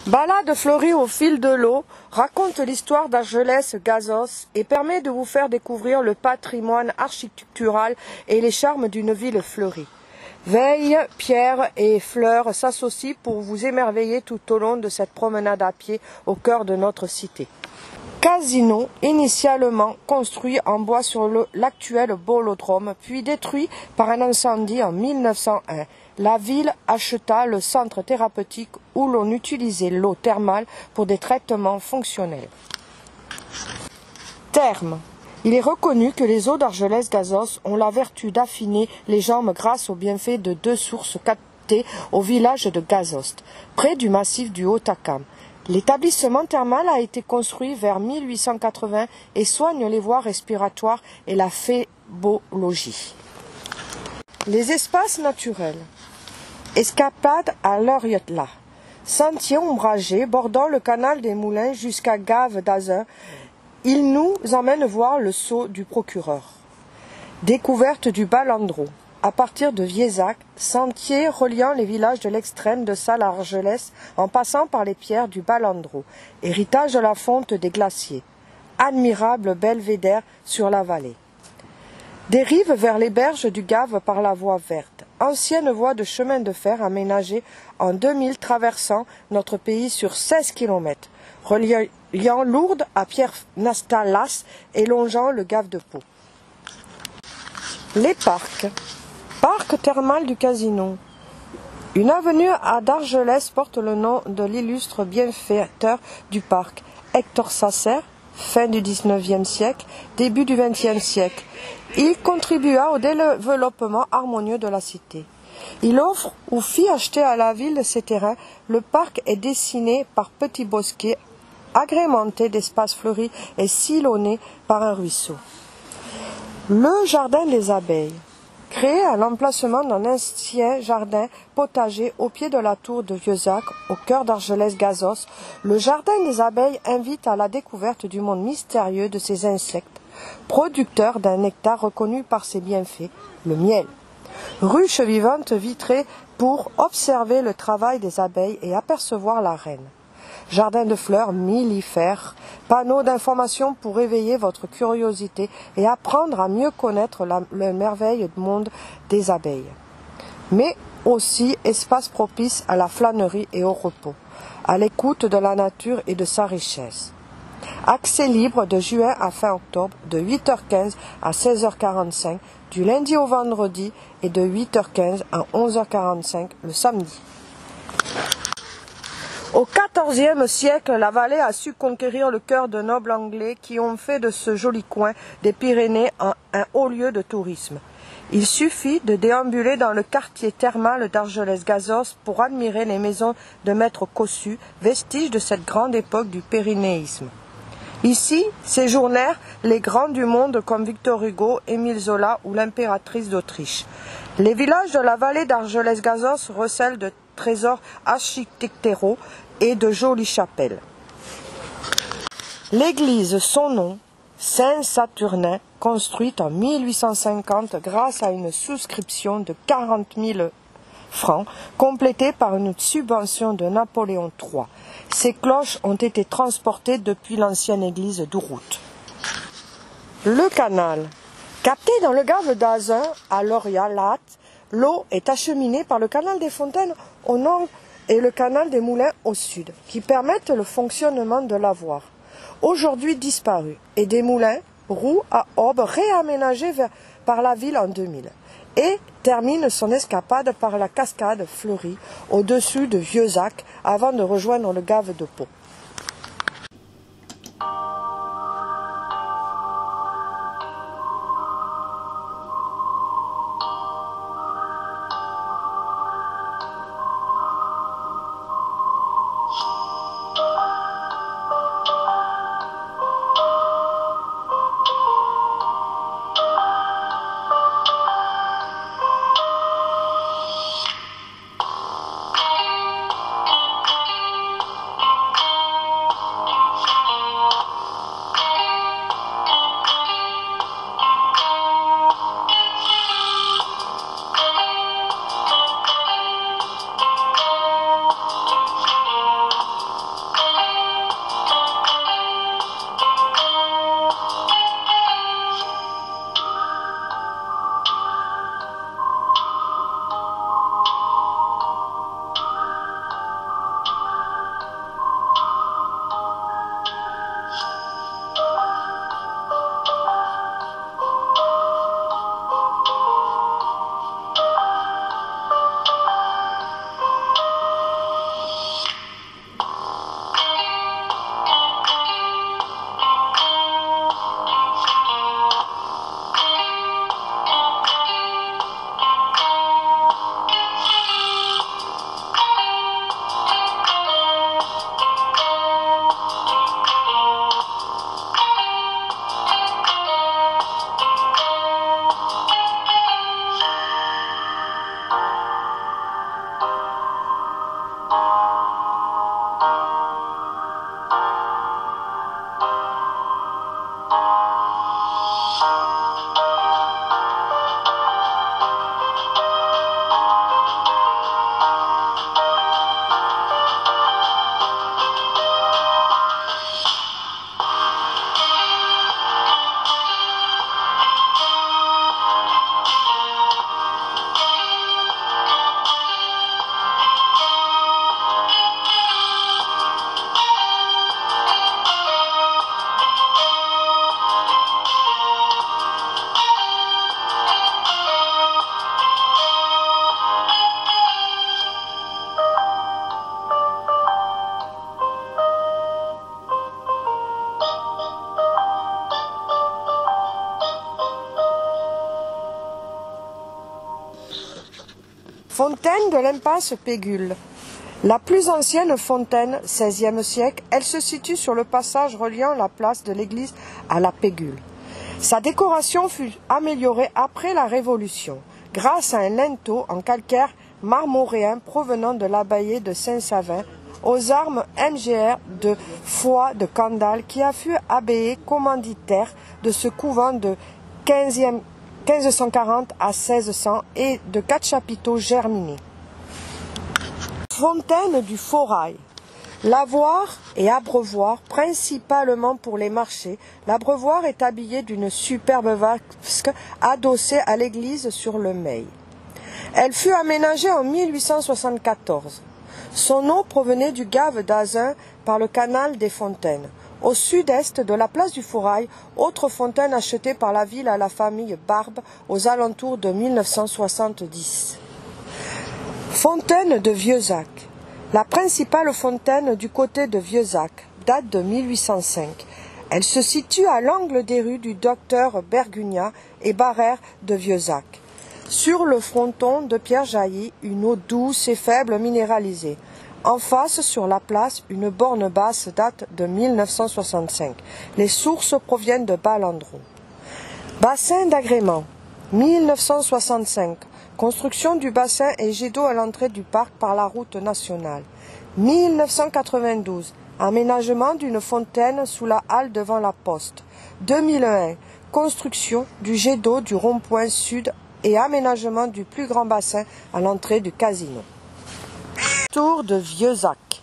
Balade fleurie au fil de l'eau raconte l'histoire d'Argelès-Gazos et permet de vous faire découvrir le patrimoine architectural et les charmes d'une ville fleurie. Veille, pierres et fleurs s'associent pour vous émerveiller tout au long de cette promenade à pied au cœur de notre cité. Casino, initialement construit en bois sur l'actuel bolodrome, puis détruit par un incendie en 1901. La ville acheta le centre thérapeutique où l'on utilisait l'eau thermale pour des traitements fonctionnels. Terme. Il est reconnu que les eaux d'Argelès-Gazos ont la vertu d'affiner les jambes grâce aux bienfaits de deux sources captées au village de Gazost, près du massif du Haut-Takam. L'établissement thermal a été construit vers 1880 et soigne les voies respiratoires et la phébologie. Les espaces naturels. Escapade à Loriotla. Sentier ombragé bordant le canal des Moulins jusqu'à Gave d'Azun. Il nous emmène voir le sceau du procureur. Découverte du Balandreau. À partir de Viezac, sentier reliant les villages de l'extrême de Salles à Argelès en passant par les pierres du Balandreau, héritage de la fonte des glaciers. Admirable belvédère sur la vallée. Dérive vers les berges du Gave par la voie verte, ancienne voie de chemin de fer aménagée en 2000 traversant notre pays sur 16 km, reliant Lourdes à Pierre-Nastalas et longeant le Gave de Pau. Les parcs. Parc thermal du Casino. Une avenue à d'Argelès porte le nom de l'illustre bienfaiteur du parc, Hector Sasser, fin du XIXe siècle, début du XXe siècle. Il contribua au développement harmonieux de la cité. Il offre ou fit acheter à la ville ses terrains. Le parc est dessiné par petits bosquets, agrémentés d'espaces fleuris et sillonnés par un ruisseau. Le jardin des abeilles. Créé à l'emplacement d'un ancien jardin potager au pied de la tour de Viezac, au cœur d'Argelès-Gazos, le jardin des abeilles invite à la découverte du monde mystérieux de ces insectes, producteurs d'un nectar reconnu par ses bienfaits, le miel. Ruche vivante vitrée pour observer le travail des abeilles et apercevoir la reine. Jardin de fleurs millifères, panneaux d'information pour éveiller votre curiosité et apprendre à mieux connaître le merveille du monde des abeilles. Mais aussi espace propice à la flânerie et au repos, à l'écoute de la nature et de sa richesse. Accès libre de juin à fin octobre, de 8h15 à 16h45, du lundi au vendredi et de 8h15 à 11h45 le samedi. Au XIVe siècle, la vallée a su conquérir le cœur de nobles anglais qui ont fait de ce joli coin des Pyrénées un haut lieu de tourisme. Il suffit de déambuler dans le quartier thermal d'Argelès-Gazos pour admirer les maisons de maître Cossu, vestiges de cette grande époque du pyrénéisme. Ici séjournèrent les grands du monde comme Victor Hugo, Émile Zola ou l'impératrice d'Autriche. Les villages de la vallée d'Argelès-Gazos recèlent de trésors architecturaux et de jolies chapelles. L'église, son nom, Saint-Saturnin, construite en 1850 grâce à une souscription de 40 000 francs, complétée par une subvention de Napoléon III. Ces cloches ont été transportées depuis l'ancienne église d'Ouroute. Le canal. Capté dans le Gave d'Azun, à Loriotla, l'eau est acheminée par le canal des Fontaines au nord et le canal des Moulins au sud, qui permettent le fonctionnement de l'avoir, aujourd'hui disparu, et des moulins, roues à aubes réaménagés par la ville en 2000, et termine son escapade par la cascade fleurie au-dessus de Viezac avant de rejoindre le Gave de Pau. Fontaine de l'impasse Pégule. La plus ancienne fontaine, XVIe siècle, elle se situe sur le passage reliant la place de l'église à la Pégule. Sa décoration fut améliorée après la Révolution, grâce à un linteau en calcaire marmoréen provenant de l'abbaye de Saint-Savin, aux armes MGR de Foix de Candale, qui a fut abbé commanditaire de ce couvent de 1540 à 1600 et de 4 chapiteaux germinés. Fontaine du Forail. Lavoir et abreuvoir, principalement pour les marchés, l'abreuvoir est habillé d'une superbe vasque adossée à l'église sur le Meil. Elle fut aménagée en 1874. Son eau provenait du gave d'Azun par le canal des Fontaines. Au sud-est de la place du Forail, autre fontaine achetée par la ville à la famille Barbe aux alentours de 1970. Fontaine de Vieuzac. La principale fontaine du côté de Vieuzac date de 1805. Elle se situe à l'angle des rues du Docteur Bergugnat et Barrère de Vieuzac. Sur le fronton de pierre jaillie, une eau douce et faible minéralisée. En face, sur la place, une borne basse date de 1965. Les sources proviennent de Balandron. Bassin d'agrément, 1965. Construction du bassin et jet d'eau à l'entrée du parc par la route nationale. 1992. Aménagement d'une fontaine sous la halle devant la poste. 2001. Construction du jet d'eau du rond-point sud et aménagement du plus grand bassin à l'entrée du casino. Tour de Vieuzac.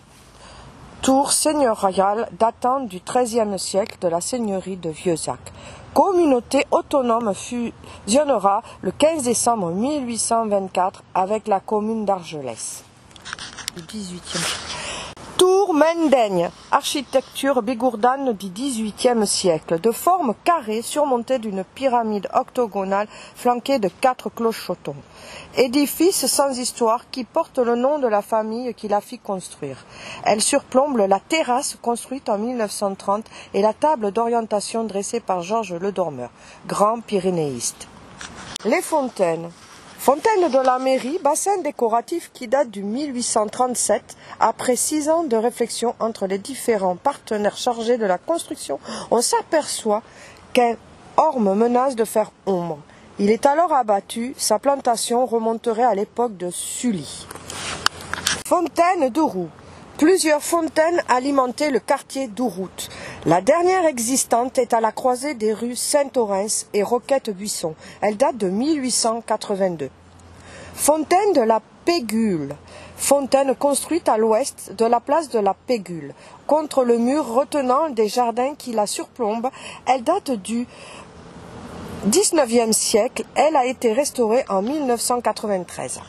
Tour seigneuriale datant du XIIIe siècle de la seigneurie de Vieuzac. Communauté autonome fusionnera le 15 décembre 1824 avec la commune d'Argelès. Tour Mendaigne, architecture bigourdane du XVIIIe siècle, de forme carrée surmontée d'une pyramide octogonale flanquée de 4 clochotons. Édifice sans histoire qui porte le nom de la famille qui la fit construire. Elle surplombe la terrasse construite en 1930 et la table d'orientation dressée par Georges Le Dormeur, grand pyrénéiste. Les fontaines. Fontaine de la mairie, bassin décoratif qui date du 1837. Après 6 ans de réflexion entre les différents partenaires chargés de la construction, on s'aperçoit qu'un orme menace de faire ombre. Il est alors abattu, sa plantation remonterait à l'époque de Sully. Fontaine d'Ouroux. Plusieurs fontaines alimentaient le quartier d'Ouroute. La dernière existante est à la croisée des rues Saint-Orens et Roquette-Buisson. Elle date de 1882. Fontaine de la Pégule. Fontaine construite à l'ouest de la place de la Pégule. Contre le mur retenant des jardins qui la surplombent, elle date du XIXe siècle. Elle a été restaurée en 1993.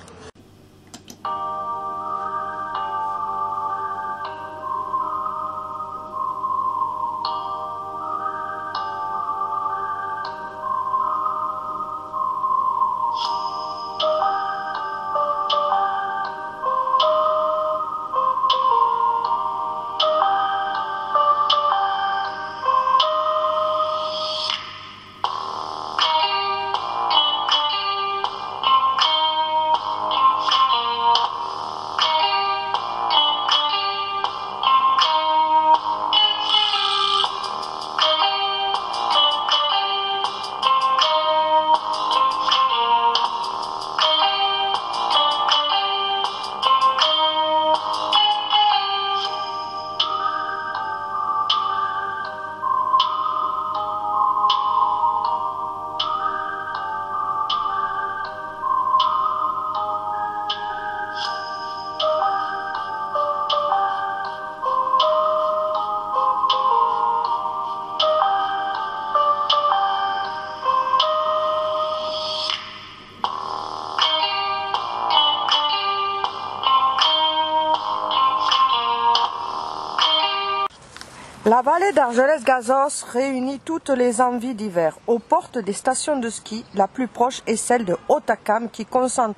La vallée d'Argelès-Gazos réunit toutes les envies d'hiver. Aux portes des stations de ski, la plus proche est celle de Hautacam qui concentre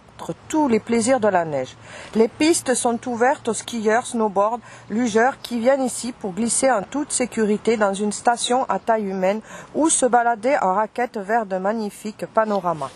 tous les plaisirs de la neige. Les pistes sont ouvertes aux skieurs, snowboard, lugeurs qui viennent ici pour glisser en toute sécurité dans une station à taille humaine ou se balader en raquette vers de magnifiques panoramas.